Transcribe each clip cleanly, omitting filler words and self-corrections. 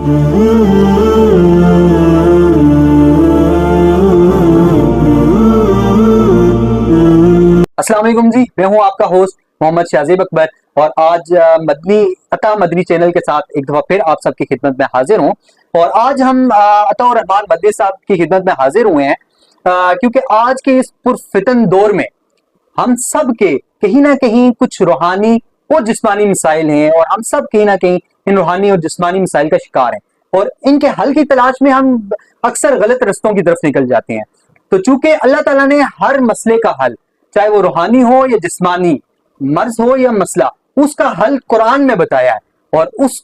السلام علیکم جی، میں ہوں آپ کا ہوسٹ محمد شاہزیب اکبر، اور آج مدنی چینل کے ساتھ ایک دفعہ پھر آپ سب کی خدمت میں حاضر ہوں۔ اور آج ہم عطا الرحمان مدنی صاحب کی خدمت میں حاضر ہوئے ہیں کیونکہ آج کے اس پرفتن دور میں ہم سب کے کہیں نہ کہیں کچھ روحانی اور جسمانی مسائل ہیں، اور ہم سب کہیں نہ کہیں ان روحانی اور جسمانی مسائل کا شکار ہیں، اور ان کے حل کی تلاش میں ہم اکثر غلط رستوں کی طرف نکل جاتے ہیں۔ تو چونکہ اللہ تعالیٰ نے ہر مسئلے کا حل، چاہے وہ روحانی ہو یا جسمانی، مرض ہو یا مسئلہ، اس کا حل قرآن میں بتایا ہے، اور اس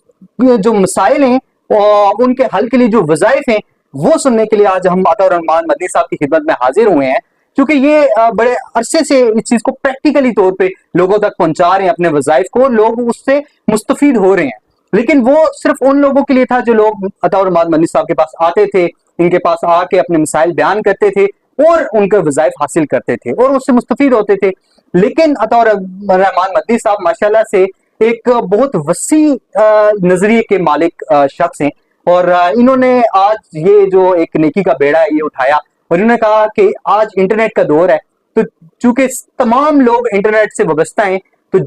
جو مسائل ہیں ان کے حل کے لیے جو وظائف ہیں وہ سننے کے لیے آج ہم عطا الرحمان مدنی صاحب کی خدمت میں حاضر ہوئے ہیں، کیونکہ یہ بڑے عرصے سے اس چیز کو پریکٹیکلی طور پہ لوگوں تک پہنچا رہے ہیں، اپنے وظائف کو، لوگ اس سے مستفید ہو رہے ہیں۔ لیکن وہ صرف ان لوگوں کے لیے تھا جو لوگ عطا الرحمان مدنی صاحب کے پاس آتے تھے، ان کے پاس آ کے اپنے مسائل بیان کرتے تھے اور ان کے وظائف حاصل کرتے تھے اور اس سے مستفید ہوتے تھے۔ لیکن عطا الرحمان مدنی صاحب ماشاءاللہ سے ایک بہت وسیع نظریے کے مالک شخص ہیں، اور انہوں نے آج یہ جو ایک نیکی کا بیڑا ہے یہ اٹھایا، اور انہوں نے کہا کہ آج انٹرنیٹ کا دور ہے، تو چونکہ تمام لوگ انٹرنیٹ سے وابستہ ہیں، تو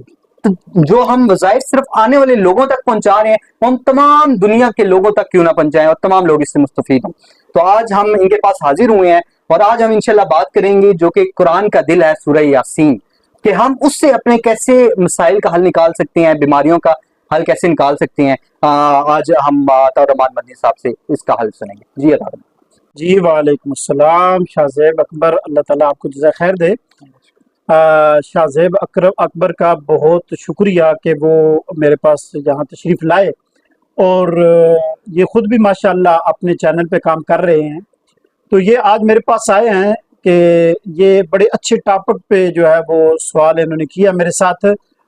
جو ہم وظائف صرف آنے والے لوگوں تک پہنچا رہے ہیں وہ ہم تمام دنیا کے لوگوں تک کیوں نہ پہنچائیں اور تمام لوگ اس سے مستفید ہوں۔ تو آج ہم ان کے پاس حاضر ہوئے ہیں، اور آج ہم انشاءاللہ بات کریں گے جو کہ قرآن کا دل ہے، سورہ یاسین، کہ ہم اس سے اپنے کیسے مسائل کا حل نکال سکتے ہیں، بیماریوں کا حل کیسے نکال سکتے ہیں۔ آج ہم عطا الرحمان مدنی صاحب سے اس کا حل سنیں گے۔ جی عطا الرحمان جی، وعلیکم السلام شاہزیب اکبر، اللہ تعالیٰ آپ کو جزائے خیر دے۔ شاہزیب اکبر کا بہت شکریہ کہ وہ میرے پاس یہاں تشریف لائے، اور یہ خود بھی ماشاءاللہ اپنے چینل پہ کام کر رہے ہیں۔ تو یہ آج میرے پاس آئے ہیں کہ یہ بڑے اچھے ٹاپک پہ جو ہے وہ سوال انہوں نے کیا میرے ساتھ،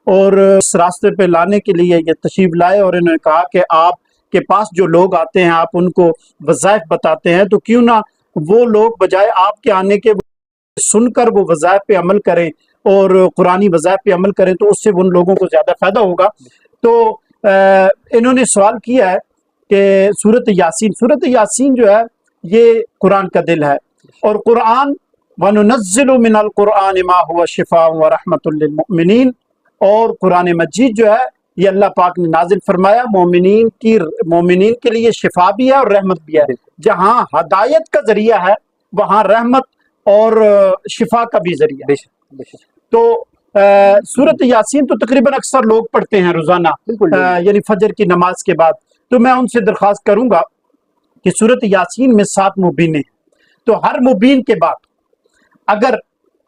اور اس راستے پہ لانے کے لیے یہ تشریف لائے، اور انہوں نے کہا کہ آپ کے پاس جو لوگ آتے ہیں آپ ان کو وظائف بتاتے ہیں، تو کیوں نہ وہ لوگ بجائے آپ کے آنے کے سن کر وہ وظائف پہ عمل کریں اور قرآنی وظائف پہ عمل کریں، تو اس سے ان لوگوں کو زیادہ فائدہ ہوگا۔ تو انہوں نے سوال کیا ہے کہ سورۃ یاسین جو ہے یہ قرآن کا دل ہے، اور قرآن وَنُنَزِّلُ مِنَ الْقُرْآنِ مَا هُوَ شِفَاءٌ وَرَحْمَةٌ لِلْمُؤْمِنِينَ، اور قرآن مجید جو ہے یہ اللہ پاک نے نازل فرمایا مومنین کے لیے شفا بھی ہے اور رحمت بھی ہے۔ جہاں ہدایت کا ذریعہ ہے وہاں رحمت اور شفا کا بھی ذریعہ ہے۔ تو سورۃ یاسین تو تقریباً اکثر لوگ پڑھتے ہیں روزانہ، یعنی فجر کی نماز کے بعد۔ تو میں ان سے درخواست کروں گا کہ سورۃ یاسین میں 7 مبینیں ہیں، تو ہر مبین کے بعد اگر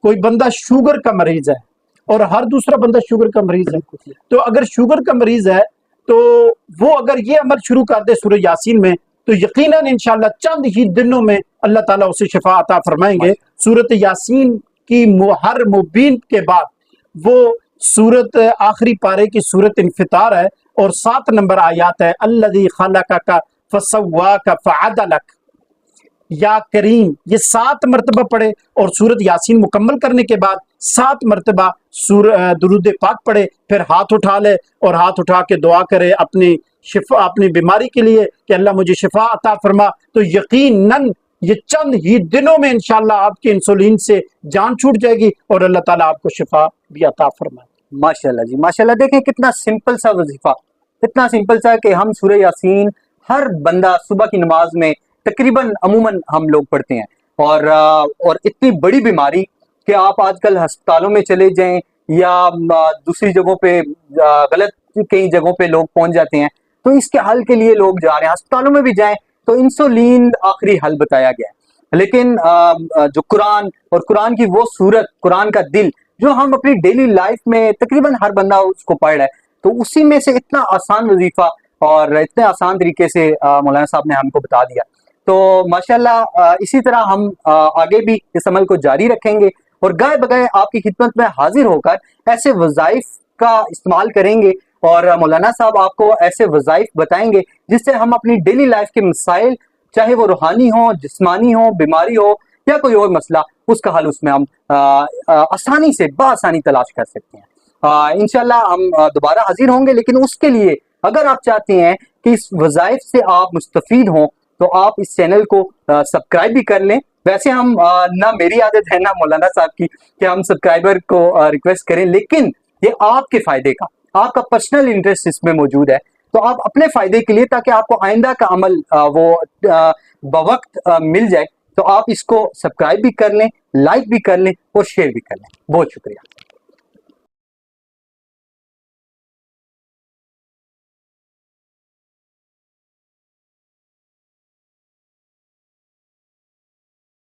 کوئی بندہ شوگر کا مریض ہے اور ہر دوسرا بندہ شوگر کا مریض ہے، تو اگر شوگر کا مریض ہے تو وہ اگر یہ عمل شروع کر دے سورہ یاسین میں، تو یقیناً انشاءاللہ چند ہی دنوں میں اللہ تعالیٰ اسے شفا عطا فرمائیں گے۔ سورۃ یاسین کی ہر مبین کے بعد وہ سورت آخری پارے کی سورت انفطار ہے، اور 7 نمبر آیات ہے، الذی خلقک فسواک فعدلک، یا کریم، یہ 7 مرتبہ پڑھے، اور سورت یاسین مکمل کرنے کے بعد 7 مرتبہ درود پاک پڑھے، پھر ہاتھ اٹھا لے اور ہاتھ اٹھا کے دعا کرے اپنی بیماری کے لیے کہ اللہ مجھے شفا عطا فرما، تو یقیناً یہ چند ہی دنوں میں انشاءاللہ آپ کی انسولین سے جان چھوٹ جائے گی اور اللہ تعالیٰ آپ کو شفا بھی عطا فرمائے۔ ماشاءاللہ جی، ماشاءاللہ۔ دیکھیں کتنا سمپل سا وظیفہ، اتنا سمپل سا کہ ہم سورہ یاسین ہر بندہ صبح کی نماز میں تقریباً عموماً ہم لوگ پڑھتے ہیں، اور اتنی بڑی بیماری کہ آپ آج کل ہسپتالوں میں چلے جائیں یا دوسری جگہوں پہ غلط کئی جگہوں پہ لوگ پہنچ جاتے ہیں، تو اس کے حل کے لیے لوگ جا رہے ہیں، ہسپتالوں میں بھی جائیں تو انسولین آخری حل بتایا گیا ہے۔ لیکن جو قرآن اور قرآن کی وہ صورت، قرآن کا دل جو ہم اپنی ڈیلی لائف میں تقریباً ہر بندہ اس کو پڑھ رہا ہے، تو اسی میں سے اتنا آسان وظیفہ اور اتنے آسان طریقے سے مولانا صاحب نے ہم کو بتا دیا۔ تو ماشاءاللہ اسی طرح ہم آگے بھی اس عمل کو جاری رکھیں گے، اور گائے بگائے آپ کی خدمت میں حاضر ہو کر ایسے وظائف کا استعمال کریں گے، اور مولانا صاحب آپ کو ایسے وظائف بتائیں گے جس سے ہم اپنی ڈیلی لائف کے مسائل، چاہے وہ روحانی ہوں، جسمانی ہوں، بیماری ہو یا کوئی اور مسئلہ، اس کا حل اس میں ہم آسانی سے بآسانی تلاش کر سکتے ہیں۔ انشاءاللہ ہم دوبارہ حاضر ہوں گے، لیکن اس کے لیے اگر آپ چاہتے ہیں کہ اس وظائف سے آپ مستفید ہوں تو آپ اس چینل کو سبسکرائب بھی کر لیں. ویسے ہم نہ میری عادت ہے نہ مولانا صاحب کی کہ ہم سبسکرائبر کو ریکویسٹ کریں، لیکن یہ آپ کے فائدے کا، آپ کا پرسنل انٹرسٹ اس میں موجود ہے، تو آپ اپنے فائدے کے لیے، تاکہ آپ کو آئندہ کا عمل وہ بوقت مل جائے، تو آپ اس کو سبسکرائب بھی کر لیں، لائک بھی کر لیں اور شیئر بھی کر لیں. بہت شکریہ.